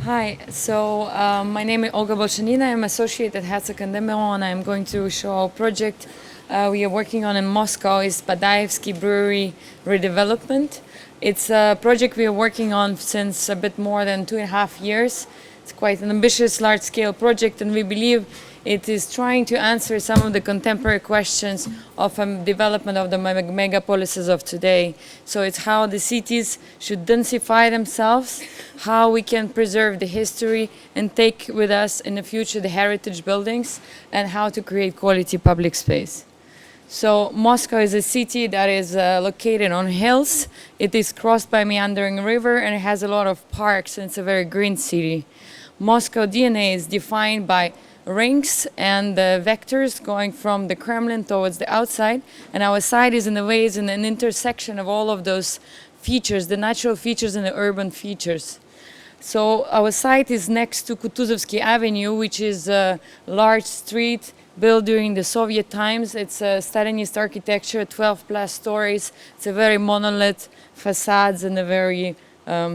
Hi, my name is Olga Bolshanina. I'm associate at Herzog de Meuron. I'm going to show a project we are working on in Moscow. Is Badaevskiy Brewery Redevelopment. It's a project we are working on since a bit more than 2.5 years. It's quite an ambitious, large-scale project, and we believe it is trying to answer some of the contemporary questions of development of the megapolises of today. So it's how the cities should densify themselves, how we can preserve the history and take with us in the future the heritage buildings, and how to create quality public space. So Moscow is a city that is located on hills. It is crossed by meandering river, and it has a lot of parks, and it's a very green city. Moscow DNA is defined by rings and vectors going from the Kremlin towards the outside, and our site is in a way is in an intersection of all of those features, the natural features and the urban features. So our site is next to Kutuzovsky Avenue, which is a large street built during the Soviet times. It's a Stalinist architecture, 12 plus stories. It's a very monolith facades and a very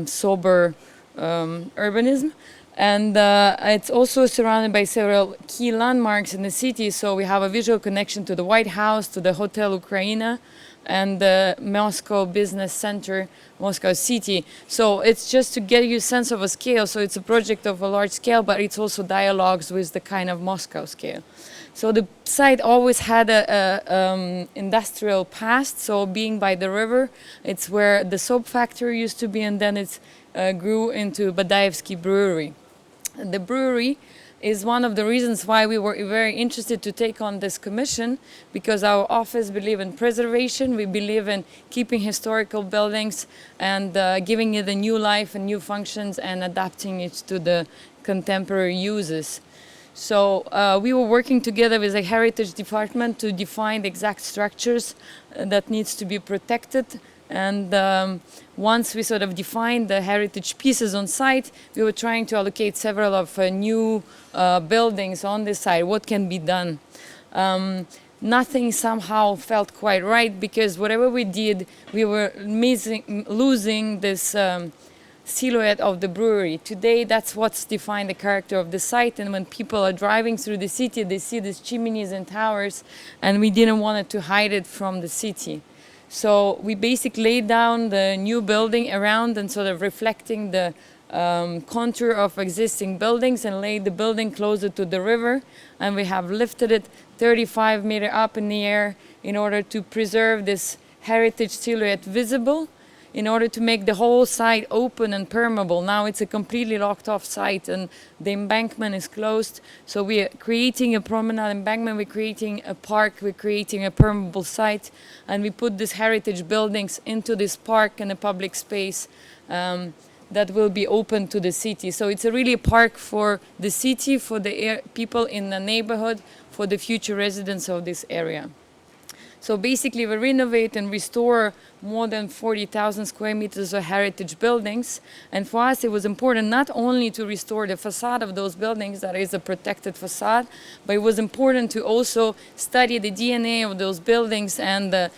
sober urbanism. And it's also surrounded by several key landmarks in the city. So we have a visual connection to the White House, to the Hotel Ukraina, and the Moscow Business Center, Moscow City. So it's just to get you a sense of a scale. So it's a project of a large scale, but it's also dialogues with the kind of Moscow scale. So the site always had a industrial past. So being by the river, it's where the soap factory used to be, and then it grew into Badaevskiy Brewery. The brewery is one of the reasons why we were very interested to take on this commission, because our office believes in preservation. We believe in keeping historical buildings and giving it a new life and new functions and adapting it to the contemporary uses. So we were working together with the heritage department to define the exact structures that needs to be protected. And once we sort of defined the heritage pieces on site, we were trying to allocate several of new buildings on this site. What can be done? Nothing somehow felt quite right, because whatever we did, we were losing this silhouette of the brewery. Today, that's what's defined the character of the site. And when people are driving through the city, they see these chimneys and towers, and we didn't want it to hide it from the city. So we basically laid down the new building around and sort of reflecting the contour of existing buildings, and laid the building closer to the river. And we have lifted it 35 meters up in the air in order to preserve this heritage silhouette visible, in order to make the whole site open and permeable. Now it's a completely locked off site, and the embankment is closed. So we are creating a promenade embankment, we're creating a park, we're creating a permeable site, and we put these heritage buildings into this park and a public space that will be open to the city. So it's really a park for the city, for the people in the neighborhood, for the future residents of this area. So basically, we renovate and restore more than 40,000 square meters of heritage buildings. And for us, it was important not only to restore the facade of those buildings, that is a protected facade, but it was important to also study the DNA of those buildings and the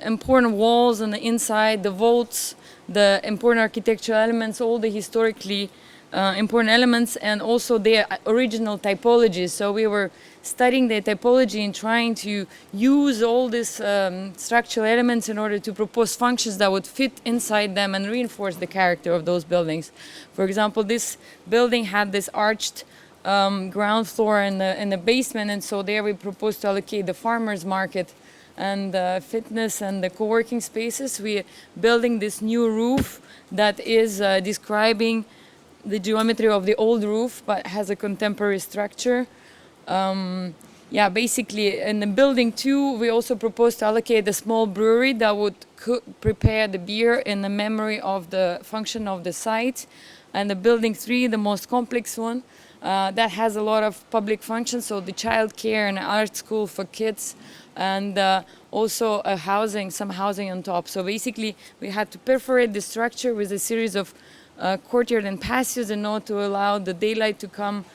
important walls on the inside, the vaults, the important architectural elements, all the historically important elements, and also their original typologies. So we were studying the typology and trying to use all these structural elements in order to propose functions that would fit inside them and reinforce the character of those buildings. For example, this building had this arched ground floor in the basement, and so there we proposed to allocate the farmers market and fitness and the co-working spaces. We are building this new roof that is describing the geometry of the old roof, but has a contemporary structure. Basically in the building 2, we also proposed to allocate a small brewery that would prepare the beer in the memory of the function of the site. And the building 3, the most complex one, that has a lot of public functions, so the child care and art school for kids, and also some housing on top. So basically we had to perforate the structure with a series of courtyard and passages in order to allow the daylight to come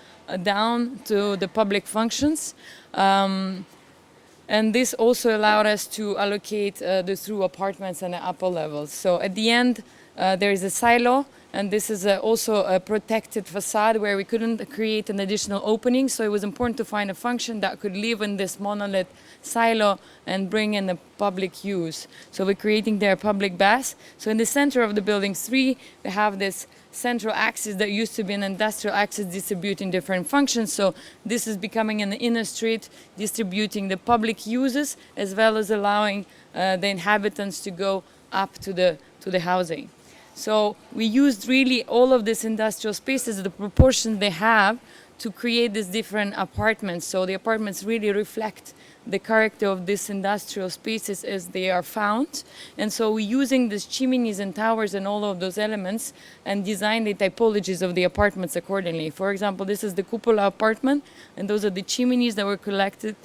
down to the public functions. And this also allowed us to allocate the through apartments and the upper levels. So at the end, there is a silo, and this is also a protected facade where we couldn't create an additional opening, so it was important to find a function that could live in this monolith silo and bring in a public use. So we're creating their public baths. So in the center of the building 3, we have this central axis that used to be an industrial axis distributing different functions. So this is becoming an inner street distributing the public uses as well as allowing the inhabitants to go up to the housing. So we used really all of these industrial spaces, the proportion they have, to create these different apartments. So the apartments really reflect the character of these industrial spaces as they are found. And so we're using these chimneys and towers and all of those elements and design the typologies of the apartments accordingly. For example, this is the cupola apartment, and those are the chimneys that were connected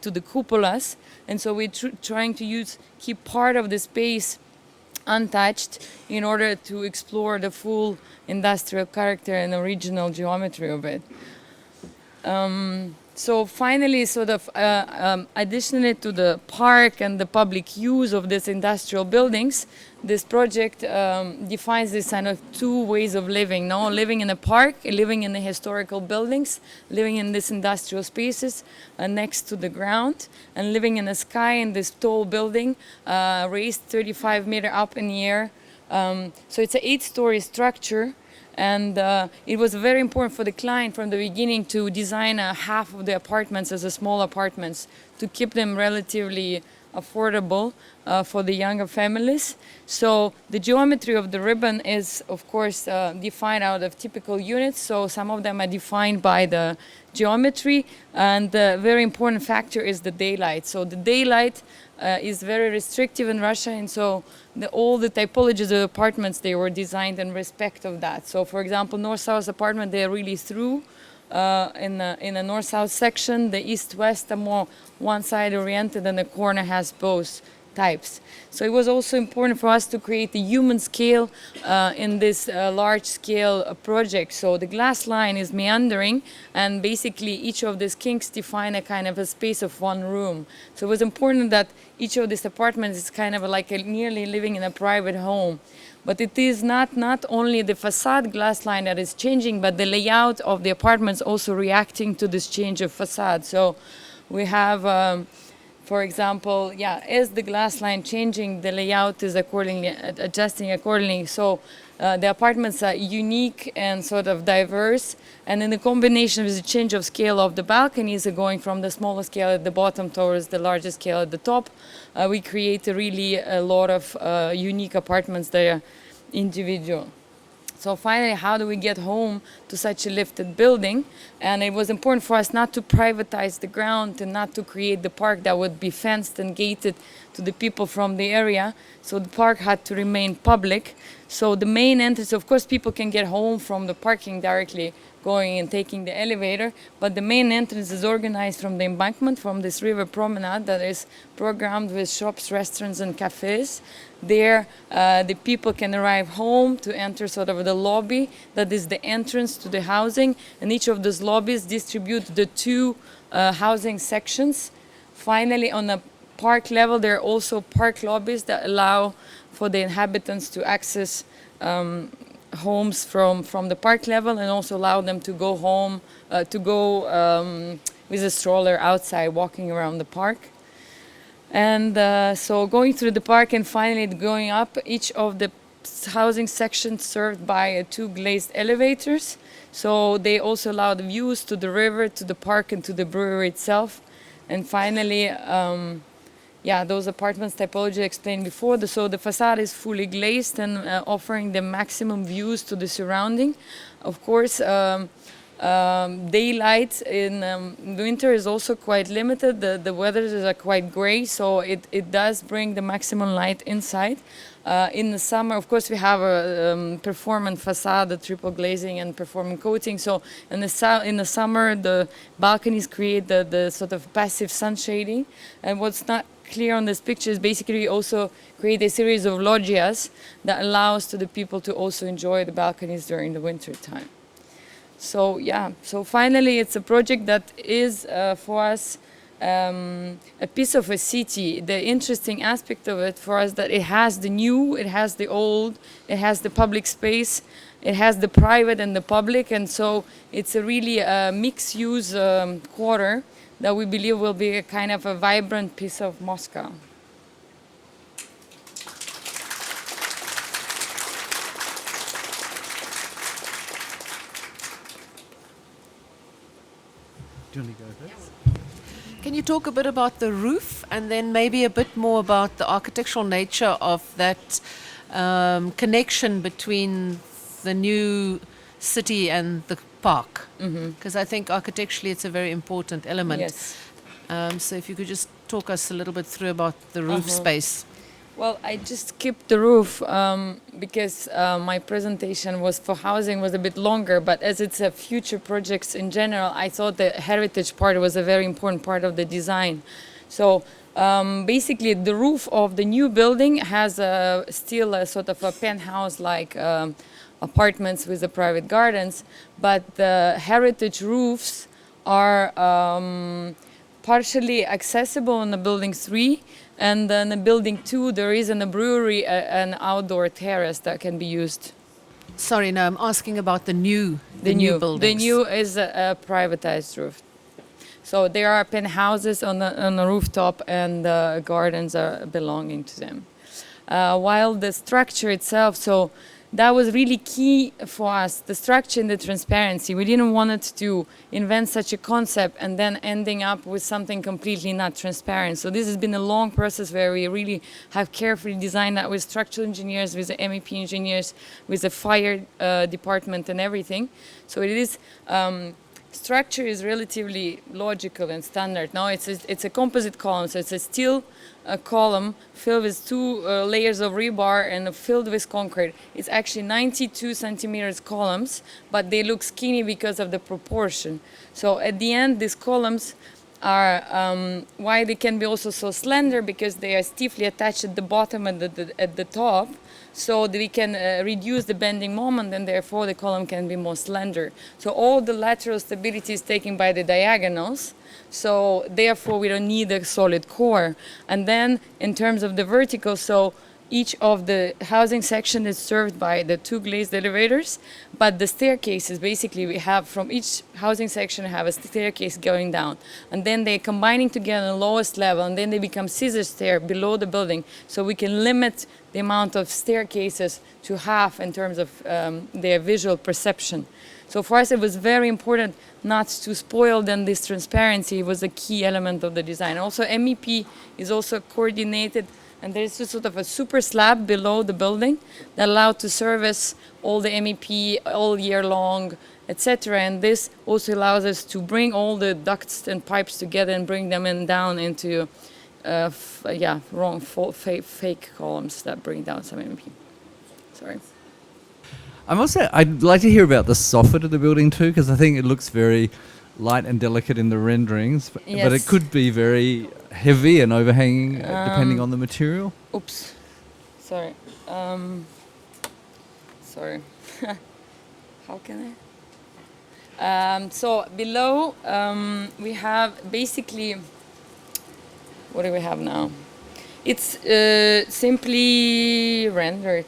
to the cupolas. And so we're trying to keep part of the space untouched in order to explore the full industrial character and original geometry of it. So finally, sort of additionally to the park and the public use of these industrial buildings, this project defines this kind of 2 ways of living. No, living in a park, living in the historical buildings, living in these industrial spaces next to the ground, and living in the sky in this tall building raised 35 meters up in the air. So it's an 8-story structure. And it was very important for the client from the beginning to design half of the apartments as a small apartments to keep them relatively affordable for the younger families. So the geometry of the ribbon is, of course, defined out of typical units. So some of them are defined by the geometry, and the very important factor is the daylight. So the daylight is very restrictive in Russia, and so all the typologies of apartments, they were designed in respect of that. So for example, north-south apartment, they are really through in a north-south section. The east-west are more one-side oriented, and the corner has both types. So it was also important for us to create the human scale in this large-scale project. So the glass line is meandering, and basically each of these kinks define a kind of a space of 1 room. So it was important that each of these apartments is kind of like nearly living in a private home. But it is not only the facade glass line that is changing, but the layout of the apartments also reacting to this change of facade. So we have for example, as the glass line changing, the layout is accordingly adjusting accordingly. So the apartments are unique and sort of diverse, and in the combination with the change of scale of the balconies are going from the smaller scale at the bottom towards the larger scale at the top, we create a lot of unique apartments that are individual. So finally, how do we get home to such a lifted building? And it was important for us not to privatize the ground and not to create the park that would be fenced and gated to the people from the area. So the park had to remain public. So the main entrance, of course, people can get home from the parking directly going and taking the elevator, but the main entrance is organized from the embankment, from this river promenade that is programmed with shops, restaurants, and cafes. There, the people can arrive home to enter sort of the lobby that is the entrance to the housing, and each of those lobbies distribute the 2 housing sections. Finally, on the park level, there are also park lobbies that allow for the inhabitants to access homes from the park level, and also allow them to go home, with a stroller outside, walking around the park. And so going through the park and finally going up, each of the housing sections served by 2 glazed elevators. So they also allow the views to the river, to the park, and to the brewery itself. And finally, those apartments typology I explained before. So the facade is fully glazed and offering the maximum views to the surrounding. Of course, daylight in winter is also quite limited. The weathers are quite gray, so it does bring the maximum light inside. In the summer, of course, we have a performant facade, the triple glazing and performant coating. So in the summer, the balconies create the sort of passive sun shading. And what's not clear on this picture is basically we also create a series of loggias that allows to the people to also enjoy the balconies during the winter time. So finally it's a project that is for us a piece of a city. The interesting aspect of it for us that it has the new, it has the old, it has the public space, it has the private and the public, and so it's a really mixed-use quarter that we believe will be a kind of a vibrant piece of Moscow. Do you want to go first? Can you talk a bit about the roof and then maybe a bit more about the architectural nature of that connection between the new city and the park? Because I think architecturally it's a very important element. Yes. So if you could just talk us a little bit through about the roof space. Well, I just skipped the roof because my presentation was for housing was a bit longer, but as it's a future projects in general, I thought the heritage part was a very important part of the design. So basically the roof of the new building has still a sort of a penthouse-like apartments with the private gardens, but the heritage roofs are partially accessible on the building 3, and then in building 2 there is in the brewery an outdoor terrace that can be used. Sorry, no, I'm asking about the new buildings. The new is a privatized roof. So there are penthouses on the rooftop, and the gardens are belonging to them. While the structure itself, so that was really key for us, the structure and the transparency. We didn't want it to invent such a concept and then ending up with something completely not transparent. So this has been a long process where we really have carefully designed that with structural engineers, with the MEP engineers, with the fire department and everything. So it is structure is relatively logical and standard. Now it's a composite column, so it's a steel column filled with 2 layers of rebar and filled with concrete. It's actually 92 centimeters columns, but they look skinny because of the proportion. So at the end, these columns are why they can be also so slender, because they are stiffly attached at the bottom and at the top, so that we can reduce the bending moment, and therefore the column can be more slender. So all the lateral stability is taken by the diagonals, so therefore we don't need a solid core. And then in terms of the vertical, so each of the housing section is served by the 2 glazed elevators, but the staircases, basically we have from each housing section have a staircase going down, and then they're combining together on the lowest level, and then they become scissor stair below the building, so we can limit the amount of staircases to half in terms of their visual perception. So for us it was very important not to spoil then this transparency. It was a key element of the design. Also MEP is also coordinated, and there's just sort of a super slab below the building that allowed to service all the MEP all year long, etc. And this also allows us to bring all the ducts and pipes together and bring them down into fake columns that bring down some MEP. Sorry. I'd like to hear about the soffit of the building too, because I think it looks very light and delicate in the renderings, but it could be very heavy and overhanging depending on the material. Oops, sorry. Sorry. How can I? So below we have basically, what do we have now? It's simply rendered.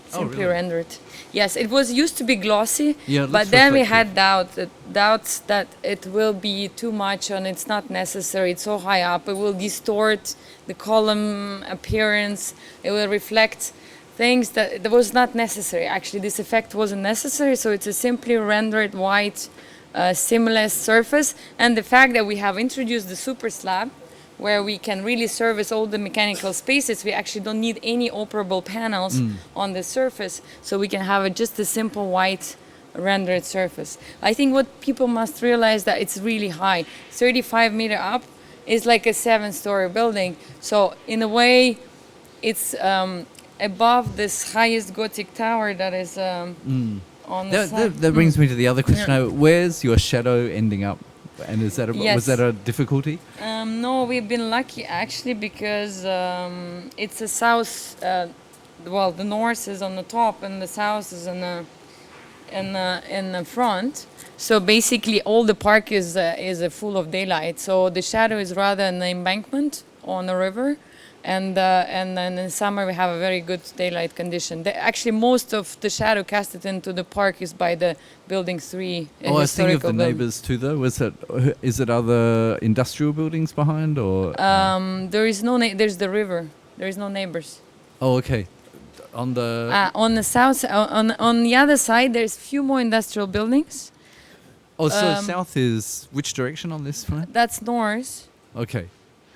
Simply rendered. Yes, it was used to be glossy, but then we had doubts that it will be too much and it's not necessary. It's so high up. It will distort the column appearance. It will reflect things that was not necessary. Actually, this effect wasn't necessary, so it's a simply rendered white, seamless surface. And the fact that we have introduced the super slab, where we can really service all the mechanical spaces, we actually don't need any operable panels on the surface, so we can have just a simple white rendered surface. I think what people must realize that it's really high. 35 meter up is like a 7-story building, so in a way it's above this highest Gothic tower that is on the side. That brings me to the other question. Where's your shadow ending up? And is that was that a difficulty? No, we've been lucky actually, because it's a south. The north is on the top and the south is on the in the front. So basically, all the park is full of daylight. So the shadow is rather an embankment on the river, and then in summer we have a very good daylight condition. Actually, most of the shadow casted into the park is by the building 3. Oh, I was thinking of the neighbours too, though. Is it other industrial buildings behind, or? There is no. There's the river. There is no neighbors. Oh, okay. On the south, on the other side, there's few more industrial buildings. Oh, so south is which direction on this one? That's north. Okay.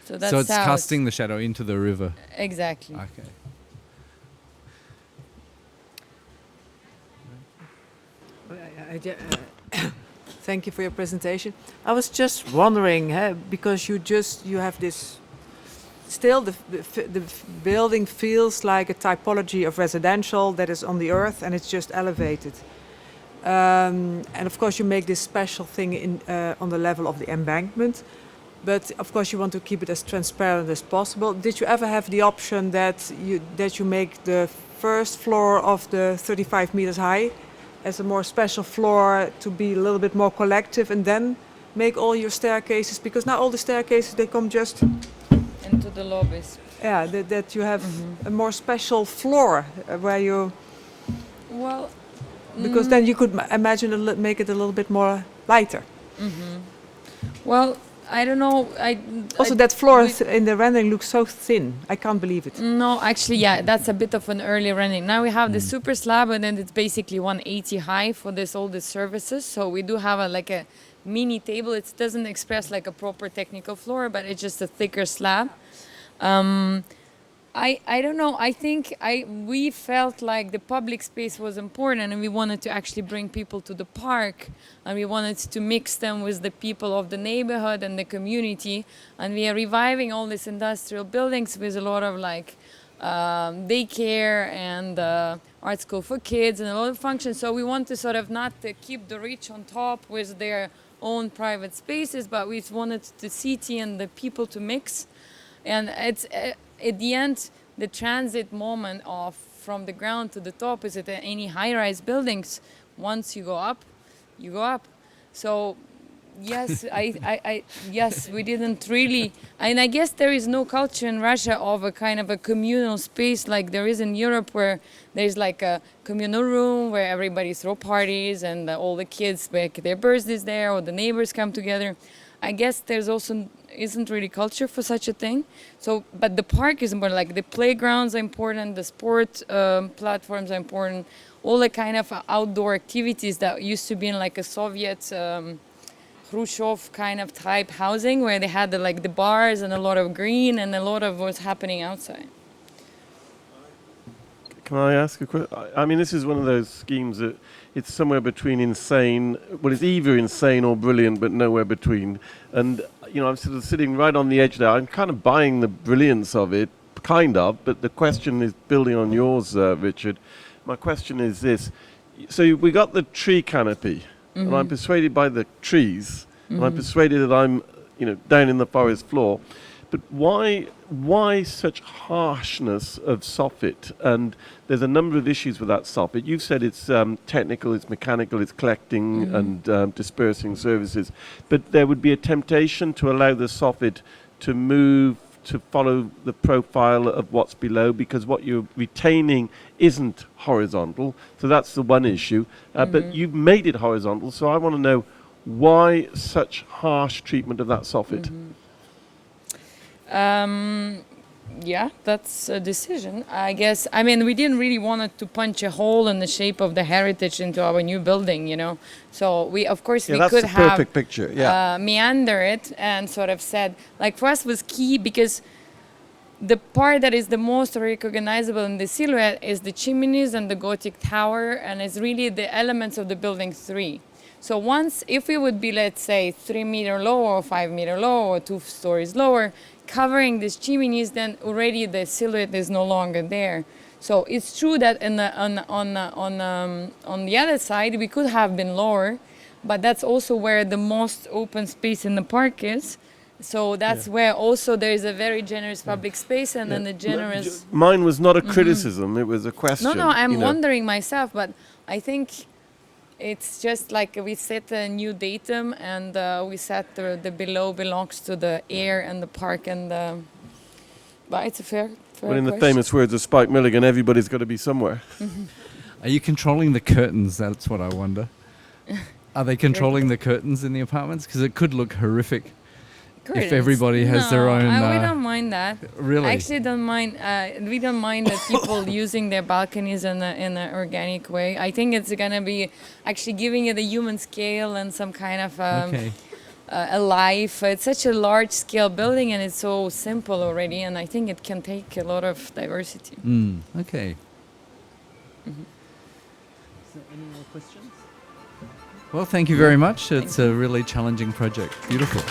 So that's it's south. casting the shadow into the river. Exactly. Okay. Thank you for your presentation. I was just wondering, because you have this. Still, the building feels like a typology of residential that is on the earth and it's just elevated. And of course, you make this special thing on the level of the embankment. But of course, you want to keep it as transparent as possible. Did you ever have the option that you make the first floor of the 35 meters high as a more special floor to be a little bit more collective, and then make all your staircases? Because now all the staircases, they come just into the lobbies. Yeah, that you have a more special floor where you. Well. Because then you could imagine make it a little bit more lighter. Well, I don't know. That floor in the rendering looks so thin. I can't believe it. No, actually, yeah, that's a bit of an early rendering. Now we have the super slab, and then it's basically 180 high for all the services. So we do have a mini table. It doesn't express like a proper technical floor, but it's just a thicker slab. I don't know. I think we felt like the public space was important, and we wanted to actually bring people to the park, and we wanted to mix them with the people of the neighborhood and the community. And we are reviving all these industrial buildings with a lot of daycare and art school for kids and a lot of functions. So we want to sort of not to keep the rich on top with their own private spaces, but we wanted the city and the people to mix. And it's at the end, the transit moment of from the ground to the top is at any high-rise buildings. Once you go up, you go up. So yes, yes, we didn't really, and I guess there is no culture in Russia of a kind of a communal space like there is in Europe, where there's like a communal room where everybody throw parties and all the kids make their birthdays there, or the neighbors come together. I guess there's also isn't really culture for such a thing. So, but the park is important. Like the playgrounds are important, the sport platforms are important. All the kind of outdoor activities that used to be in like a Soviet Khrushchev kind of type housing, where they had the bars and a lot of green and a lot of what's happening outside. Can I ask a question? I mean, this is one of those schemes that it's somewhere between insane. Well, it's either insane or brilliant, but nowhere between. And, I'm sort of sitting right on the edge there. I'm kind of buying the brilliance of it, kind of, but the question is building on yours, Richard. My question is this. So we got the tree canopy, and I'm persuaded by the trees, and I'm persuaded that I'm, down in the forest floor. But why such harshness of soffit? And there's a number of issues with that soffit. You've said it's technical, it's mechanical, it's collecting and dispersing services. But there would be a temptation to allow the soffit to move, to follow the profile of what's below, because what you're retaining isn't horizontal. So that's the one issue. But you've made it horizontal. So I want to know, why such harsh treatment of that soffit? Yeah, that's a decision, I guess. I mean, we didn't really want it to punch a hole in the shape of the heritage into our new building, So we could have perfect picture. Yeah. Meander it and sort of said, for us was key, because the part that is the most recognizable in the silhouette is the chimneys and the Gothic tower, and it's really the elements of the building 3. So if we would be, let's say, 3 meter lower or 5 meter lower or 2 stories lower, covering these chimneys, then already the silhouette is no longer there. So it's true that on the other side we could have been lower, but that's also where the most open space in the park is. So that's where also there is a very generous public space, and then the generous. Mine was not a criticism; it was a question. No, I'm wondering myself, but I think It's just like we set a new datum, and we set the below belongs to the air and the park and the. But it's a fair Well, in the question. famous words of Spike Milligan, everybody's got to be somewhere. Are you controlling the curtains? That's what I wonder. Are they controlling the curtains in the apartments? Because it could look horrific if everybody has their own. We don't mind that. Really? I actually don't mind. We don't mind that people using their balconies in an organic way. I think it's gonna be actually giving it a human scale and some kind of Okay. a life. It's such a large scale building, and it's so simple already. And I think it can take a lot of diversity. Okay. Is there any more questions? Well, thank you very much. It's a really challenging project. Beautiful.